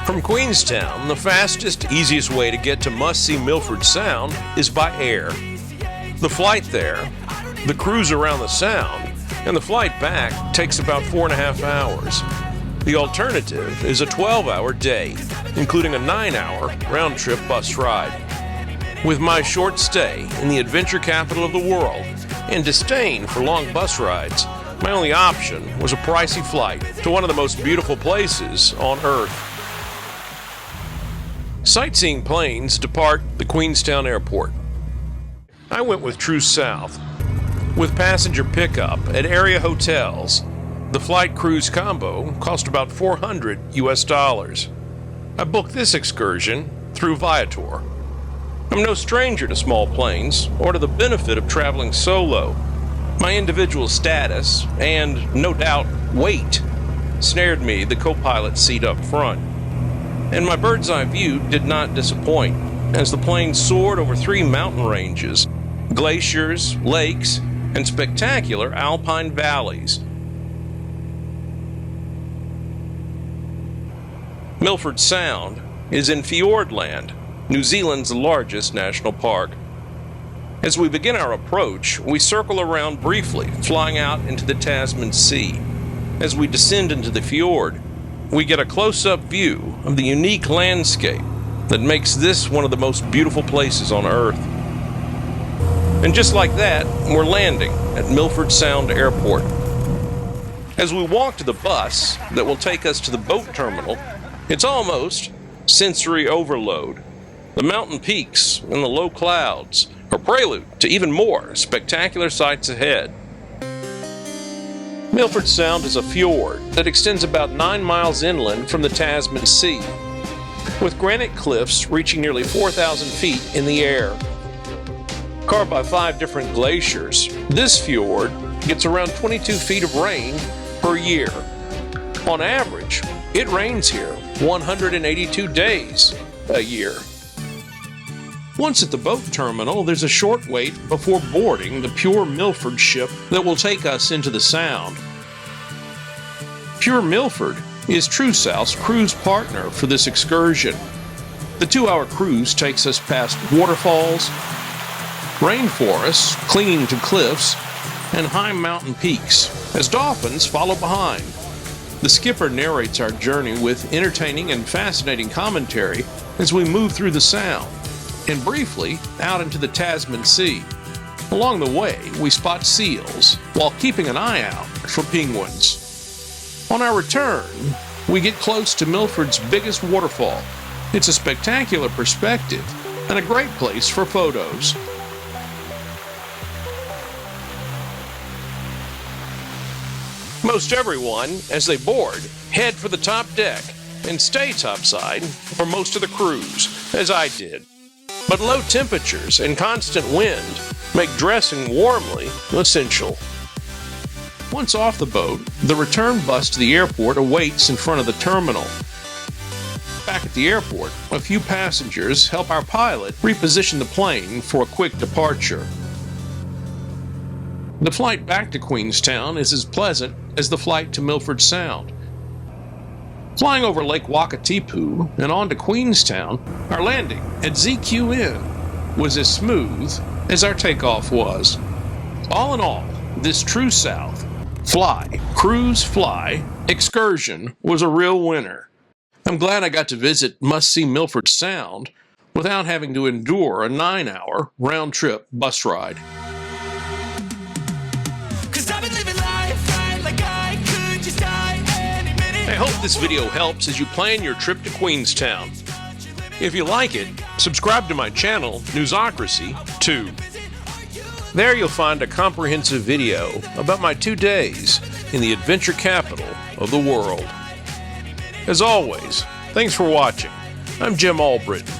From Queenstown, the fastest, easiest way to get to must-see Milford Sound is by air. The flight there, the cruise around the Sound, and the flight back takes about 4.5 hours. The alternative is a 12-hour day, including a 9-hour round-trip bus ride. With my short stay in the adventure capital of the world and disdain for long bus rides, my only option was a pricey flight to one of the most beautiful places on Earth. Sightseeing planes depart the Queenstown Airport. I went with True South. With passenger pickup at area hotels, the flight cruise combo cost about $400 US. I booked this excursion through Viator. I'm no stranger to small planes or to the benefit of traveling solo. My individual status, and no doubt weight, snared me the co-pilot seat up front. And my bird's eye view did not disappoint, as the plane soared over 3 mountain ranges, glaciers, lakes, and spectacular alpine valleys. Milford Sound is in Fiordland, New Zealand's largest national park. As we begin our approach, we circle around briefly, flying out into the Tasman Sea. As we descend into the fjord, we get a close-up view of the unique landscape that makes this one of the most beautiful places on Earth. And just like that, we're landing at Milford Sound Airport. As we walk to the bus that will take us to the boat terminal, it's almost sensory overload. The mountain peaks and the low clouds are prelude to even more spectacular sights ahead. Milford Sound is a fjord that extends about 9 miles inland from the Tasman Sea, with granite cliffs reaching nearly 4,000 feet in the air. Carved by 5 different glaciers, this fjord gets around 22 feet of rain per year. On average, it rains here 182 days a year. Once at the boat terminal, there's a short wait before boarding the Pure Milford ship that will take us into the Sound. Pure Milford is True South's cruise partner for this excursion. The 2-hour cruise takes us past waterfalls, rainforests clinging to cliffs, and high mountain peaks, as dolphins follow behind. The skipper narrates our journey with entertaining and fascinating commentary as we move through the Sound, and briefly out into the Tasman Sea. Along the way, we spot seals while keeping an eye out for penguins. On our return, we get close to Milford's biggest waterfall. It's a spectacular perspective and a great place for photos. Most everyone, as they board, head for the top deck and stay topside for most of the cruise, as I did. But low temperatures and constant wind make dressing warmly essential. Once off the boat, the return bus to the airport awaits in front of the terminal. Back at the airport, a few passengers help our pilot reposition the plane for a quick departure. The flight back to Queenstown is as pleasant as the flight to Milford Sound. Flying over Lake Wakatipu and on to Queenstown, our landing at ZQN was as smooth as our takeoff was. All in all, this True South cruise fly excursion was a real winner. I'm glad I got to visit must-see Milford Sound without having to endure a 9-hour round-trip bus ride. I hope this video helps as you plan your trip to Queenstown. If you like it, subscribe to my channel, Newsocracy 2. There you'll find a comprehensive video about my 2 days in the adventure capital of the world. As always, thanks for watching. I'm Jim Albritton.